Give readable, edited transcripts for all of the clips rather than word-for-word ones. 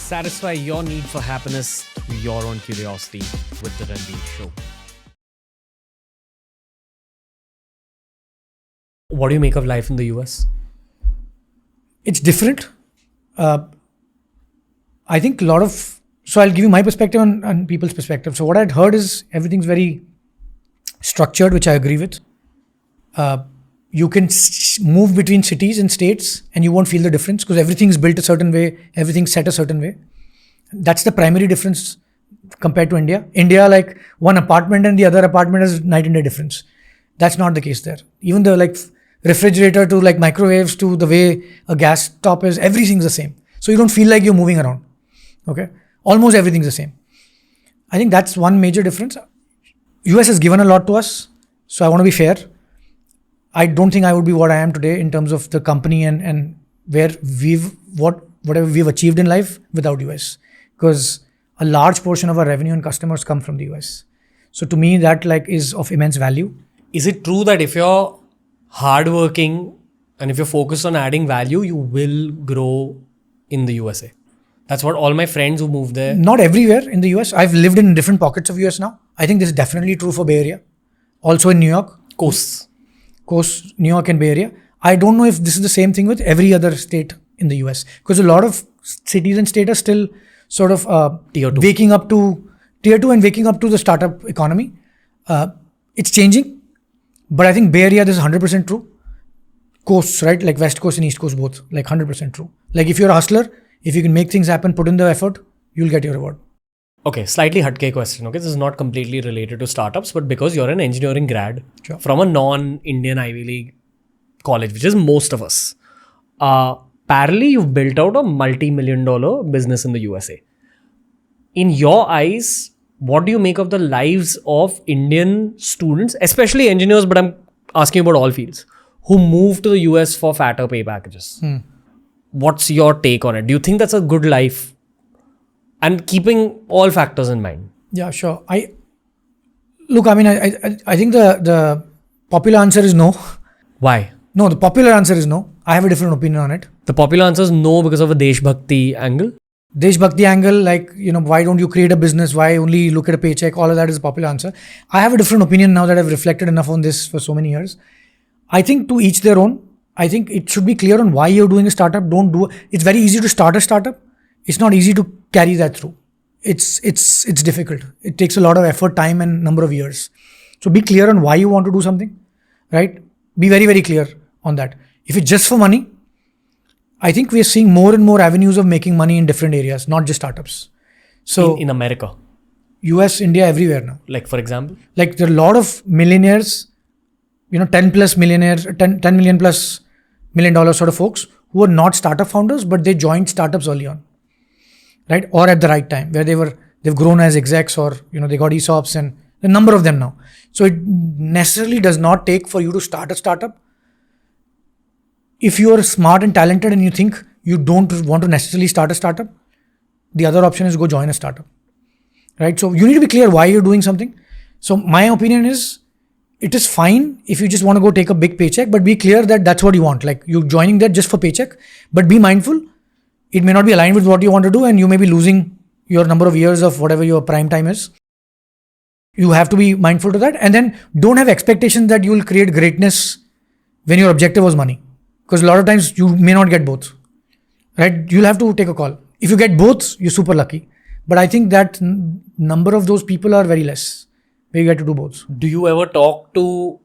Satisfy your need for happiness through your own curiosity with The Ranveer Show. What do you make of life in the US? It's different. I think so I'll give you my perspective and people's perspective. So what I'd heard is everything's very structured, which I agree with. You can move between cities and states and you won't feel the difference because everything's built a certain way, everything's set a certain way. That's the primary difference compared to India. India, like one apartment and the other apartment is night and day difference. That's not the case there. Even the refrigerator to microwaves to the way a gas stop is, everything's the same. So you don't feel like you're moving around. Okay? Almost everything's the same. I think that's one major difference. US has given a lot to us, so I want to be fair. I don't think I would be what I am today in terms of the company and where whatever we've achieved in life without US, because a large portion of our revenue and customers come from the US. So to me, that is of immense value. Is it true that if you're hardworking and if you're focused on adding value, you will grow in the USA? That's what all my friends who moved there. Not everywhere in the US. I've lived in different pockets of US now. I think this is definitely true for Bay Area. Also in New York. Coast, New York and Bay Area. I don't know if this is the same thing with every other state in the US, because a lot of cities and states are still sort of Tier 2. waking up to Tier 2 and waking up to the startup economy. It's changing, but I think Bay Area, this is 100% true. Coasts, right? Like West Coast and East Coast both, 100% true. If you're a hustler, if you can make things happen, put in the effort, you'll get your reward. Okay, slightly hatke question. Okay, this is not completely related to startups, but because you're an engineering grad from a non-Indian Ivy League college, which is most of us, parallelly you've built out a multi-million-dollar business in the USA. In your eyes, what do you make of the lives of Indian students, especially engineers, but I'm asking about all fields, who move to the US for fatter pay packages? What's your take on it? Do you think that's a good life? And keeping all factors in mind. Yeah, sure. I think the popular answer is no. Why? No, the popular answer is no. I have a different opinion on it. The popular answer is no because of a Deshbhakti angle. Deshbhakti angle, why don't you create a business? Why only look at a paycheck? All of that is a popular answer. I have a different opinion now that I've reflected enough on this for so many years. I think to each their own. I think it should be clear on why you're doing a startup. It's very easy to start a startup. It's not easy to carry that through. It's difficult. It takes a lot of effort, time, and number of years. So be clear on why you want to do something, right? Be very, very clear on that. If it's just for money, I think we are seeing more and more avenues of making money in different areas, not just startups. So in America, US, India, everywhere now. For example, there are a lot of millionaires, 10 plus millionaires, 10 million plus $1 million sort of folks who are not startup founders, but they joined startups early on. Right? Or at the right time, where they've grown as execs, or they got ESOPs, and a number of them now. So it necessarily does not take for you to start a startup. If you are smart and talented and you think you don't want to necessarily start a startup, the other option is go join a startup. Right? So you need to be clear why you're doing something. So my opinion is, it is fine if you just want to go take a big paycheck, but be clear that that's what you want. You're joining that just for paycheck, but be mindful. It may not be aligned with what you want to do, and you may be losing your number of years of whatever your prime time is. You have to be mindful to that. And then don't have expectations that you will create greatness when your objective was money. Because a lot of times you may not get both. Right? You'll have to take a call. If you get both, you're super lucky. But I think that number of those people are very less, where you get to do both. Do you ever talk to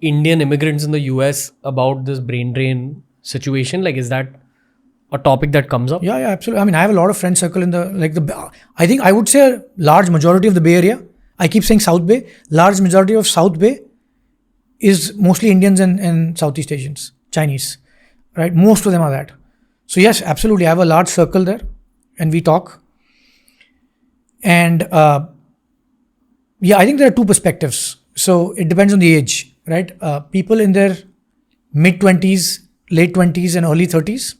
Indian immigrants in the US about this brain drain situation? Is that a topic that comes up? Yeah, absolutely. I have a lot of friend circle in I think I would say a large majority of the Bay Area. I keep saying South Bay. Large majority of South Bay is mostly Indians and Southeast Asians, Chinese, right? Most of them are that. So yes, absolutely. I have a large circle there and we talk. And I think there are two perspectives. So it depends on the age, right? People in their mid 20s, late 20s and early 30s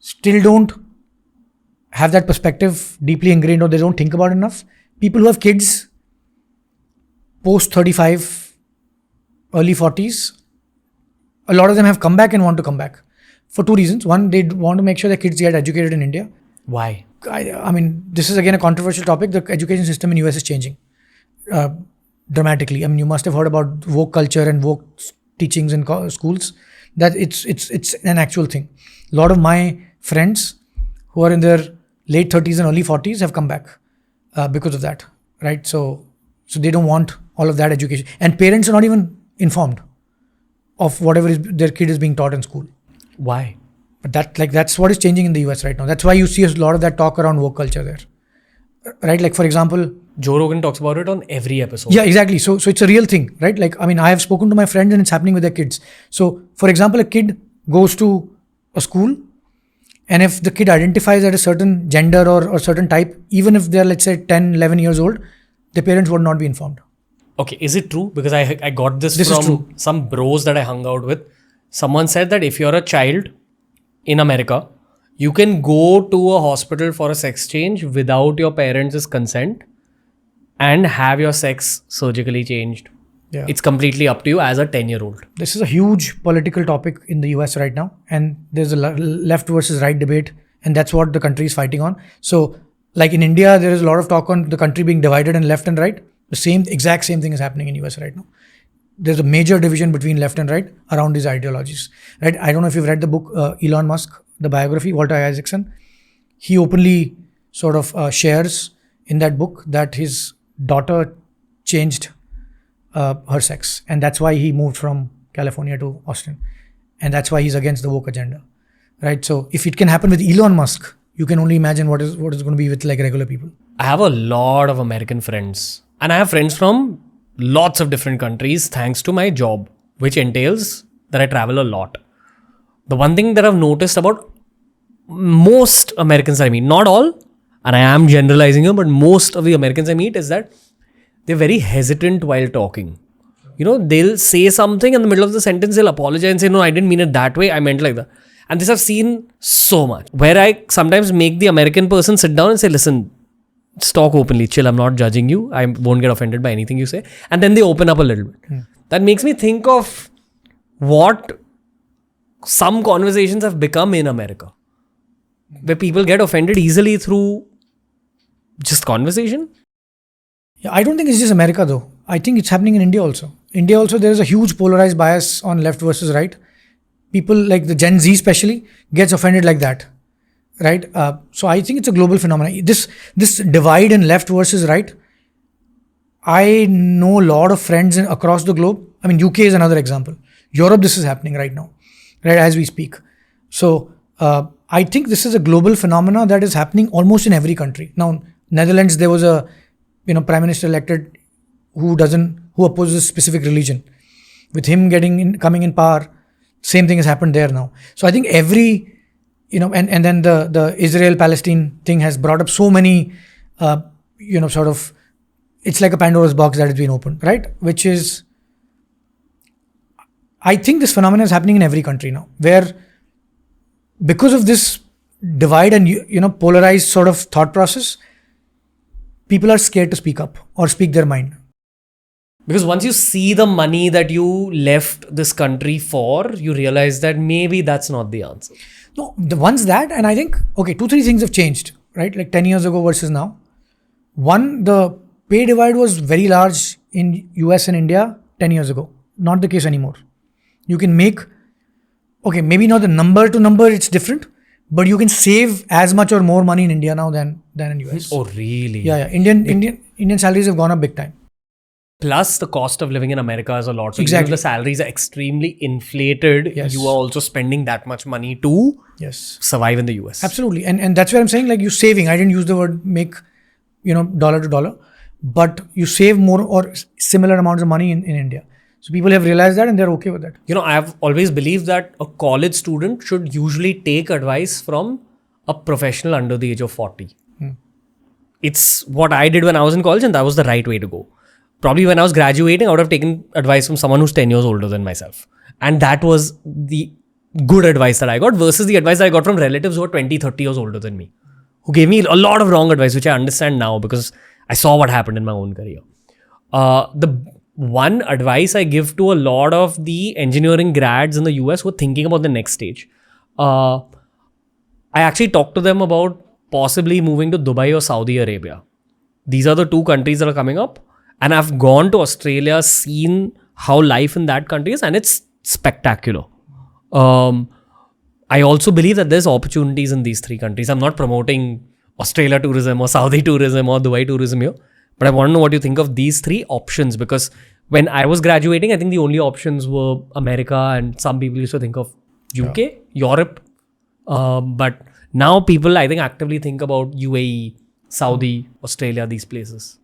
still don't have that perspective deeply ingrained, or they don't think about it enough. People who have kids post 35, early 40s, a lot of them have come back and want to come back for two reasons. One, they want to make sure their kids get educated in India. Why? I mean, this is again a controversial topic. The education system in US is changing dramatically. I mean, you must have heard about woke culture and woke teachings in schools. That it's an actual thing. A lot of my friends who are in their late 30s and early 40s have come back because of that, right? So they don't want all of that education, and parents are not even informed of whatever is their kid is being taught in school. Why? But that's what is changing in the US right now. That's why you see a lot of that talk around woke culture there, right? Like, for example, Joe Rogan talks about it on every episode. yeah, exactly. So it's a real thing, right? Like, I mean, I have spoken to my friends and it's happening with their kids. So, for example, a kid goes to a school, and if the kid identifies as a certain gender or certain type, even if they're, let's say, 10, 11 years old, the parents would not be informed. Okay, is it true? Because I got this This is from true. some bros that I hung out with. Someone said that if you're a child in America, you can go to a hospital for a sex change without your parents' consent and have your sex surgically changed. Yeah. It's completely up to you as a 10-year-old. This is a huge political topic in the US right now, and there's a left versus right debate, and that's what the country is fighting on. So, like in India, there is a lot of talk on the country being divided in left and right. The exact same thing is happening in US right now. There's a major division between left and right around these ideologies, right? I don't know if you've read the book Elon Musk, the biography, Walter Isaacson. He openly sort of shares in that book that his daughter changed her sex, and that's why he moved from California to Austin, and that's why he's against the woke agenda, right? So if it can happen with Elon Musk, you can only imagine what is going to be with like regular people. I have a lot of American friends, and I have friends from lots of different countries thanks to my job, which entails that I travel a lot. The one thing that I've noticed about most Americans I meet, not all, and I am generalizing here, but most of the Americans I meet is that they're very hesitant while talking. You know, they'll say something in the middle of the sentence, they'll apologize and say, no, I didn't mean it that way, I meant like that. And this I've seen so much, where I sometimes make the American person sit down and say, listen, just talk openly, chill, I'm not judging you, I won't get offended by anything you say. And then they open up a little bit. That makes me think of what some conversations have become in America, where people get offended easily through just conversation. Yeah, I don't think it's just America though. I think it's happening in India also. India also, there is a huge polarized bias on left versus right. People like the Gen Z especially gets offended like that, right? So I think it's a global phenomenon. This divide in left versus right, I know a lot of friends across the globe. I mean, UK is another example. Europe, this is happening right now, right, as we speak. So I think this is a global phenomena that is happening almost in every country. Now, Netherlands, there was a prime minister elected who opposes a specific religion. With him coming in power, same thing has happened there now. So I think every, and then the Israel-Palestine thing has brought up so many, sort of, it's like a Pandora's box that has been opened, right? Which is, I think this phenomenon is happening in every country now, where because of this divide and, polarized sort of thought process, people are scared to speak up or speak their mind. Because once you see the money that you left this country for, you realize that maybe that's not the answer. No, once that, and I think, 2-3 things have changed, right? Like 10 years ago versus now. One, the pay divide was very large in US and India 10 years ago. Not the case anymore. You can make, maybe not the number to number, it's different, but you can save as much or more money in India now than in US. Oh, really? Yeah. Indian salaries have gone up big time. Plus, the cost of living in America is a lot. So Exactly. even if the salaries are extremely inflated, Yes. you are also spending that much money to survive in the US. Absolutely. And that's where I'm saying, like, you're saving. I didn't use the word make, dollar to dollar, but you save more or similar amounts of money in India. So people have realized that and they're okay with that. I've always believed that a college student should usually take advice from a professional under the age of 40. It's what I did when I was in college, and that was the right way to go. Probably when I was graduating, I would have taken advice from someone who's 10 years older than myself. And that was the good advice that I got versus the advice that I got from relatives who are 20, 30 years older than me, who gave me a lot of wrong advice, which I understand now because I saw what happened in my own career. The one advice I give to a lot of the engineering grads in the US who are thinking about the next stage, I actually talked to them about possibly moving to Dubai or Saudi Arabia. These are the two countries that are coming up. And I've gone to Australia, seen how life in that country is, and it's spectacular. I also believe that there's opportunities in these three countries. I'm not promoting Australia tourism or Saudi tourism or Dubai tourism here, but I want to know what you think of these three options, because when I was graduating, I think the only options were America, and some people used to think of UK, Europe. But now people, I think, actively think about UAE, Saudi, Australia, these places.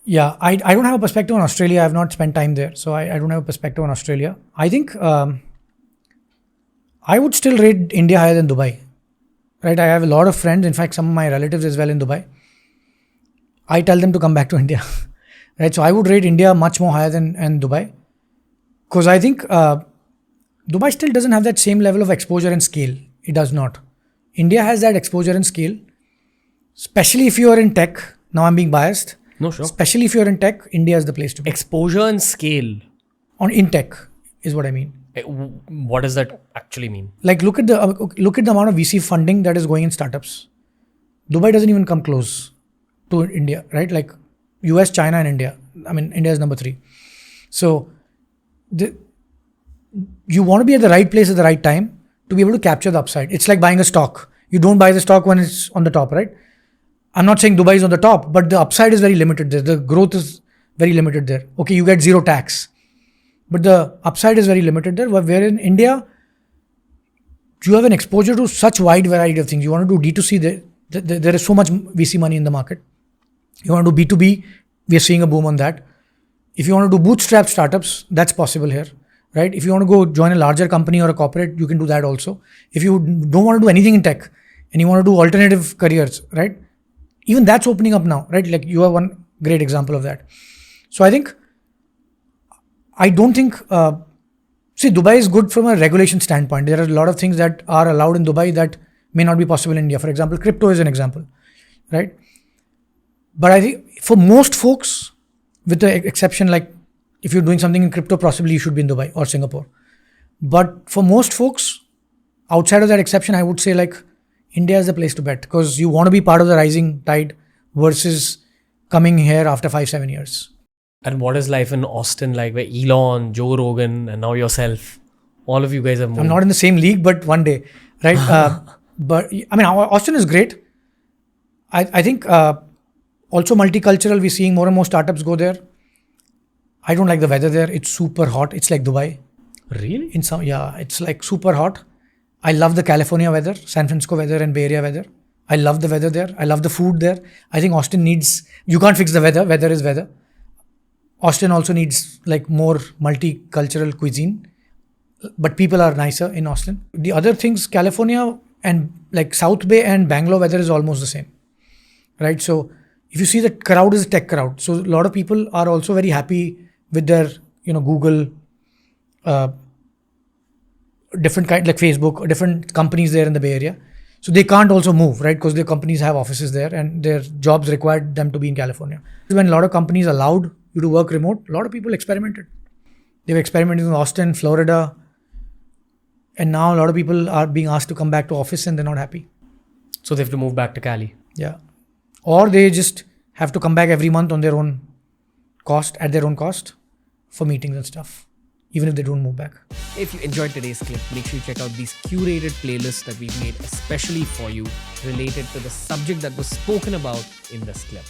Yeah, I don't have a perspective on Australia. I've not spent time there, so I don't have a perspective on Australia. I think I would still rate India higher than Dubai. Right, I have a lot of friends, in fact, some of my relatives as well in Dubai. I tell them to come back to India. Right, so I would rate India much more higher than Dubai, because I think Dubai still doesn't have that same level of exposure and scale. It does not. India has that exposure and scale, especially if you are in tech. Now I'm being biased. No, sure. Especially if you're in tech, India is the place to be. Exposure and scale. In tech is what I mean. What does that actually mean? Like look at the amount of VC funding that is going in startups. Dubai doesn't even come close to India, right? Like US, China, and India. I mean, India is number 3. So you want to be at the right place at the right time to be able to capture the upside. It's like buying a stock. You don't buy the stock when it's on the top, right? I'm not saying Dubai is on the top, but the upside is very limited there. The growth is very limited there. Okay, you get zero tax, but the upside is very limited there. Where in India, you have an exposure to such wide variety of things. You want to do D2C, there is so much VC money in the market. You want to do B2B, we are seeing a boom on that. If you want to do bootstrap startups, that's possible here, right? If you want to go join a larger company or a corporate, you can do that also. If you don't want to do anything in tech and you want to do alternative careers, right? Even that's opening up now, right? Like you are one great example of that. So I don't think, see, Dubai is good from a regulation standpoint. There are a lot of things that are allowed in Dubai that may not be possible in India. For example, crypto is an example, right? But I think for most folks, with the exception, like if you're doing something in crypto, possibly you should be in Dubai or Singapore. But for most folks, outside of that exception, I would say like India is the place to bet, because you want to be part of the rising tide versus coming here after 5-7 years. And what is life in Austin like, where Elon, Joe Rogan, and now yourself, all of you guys have moved? I'm not in the same league, but one day, right? But I mean, Austin is great. I think also multicultural. We're seeing more and more startups go there. I don't like the weather there. It's super hot. It's like Dubai. Really? It's like super hot. I love the California weather, San Francisco weather, and Bay Area weather. I love the weather there. I love the food there. I think Austin you can't fix the weather. Weather is weather. Austin also needs like more multicultural cuisine, but people are nicer in Austin. The other things, California and like South Bay and Bangalore weather is almost the same, right? So if you see, the crowd is a tech crowd. So a lot of people are also very happy with their, Google, different kind, like Facebook, different companies there in the Bay Area. So they can't also move, right? Because their companies have offices there and their jobs required them to be in California. When a lot of companies allowed you to work remote, a lot of people experimented. They were experimenting in Austin, Florida, and now a lot of people are being asked to come back to office and they're not happy. So they have to move back to Cali. Yeah. Or they just have to come back every month on their own cost, at their own cost, for meetings and stuff, even if they don't move back. If you enjoyed today's clip, make sure you check out these curated playlists that we've made especially for you, related to the subject that was spoken about in this clip.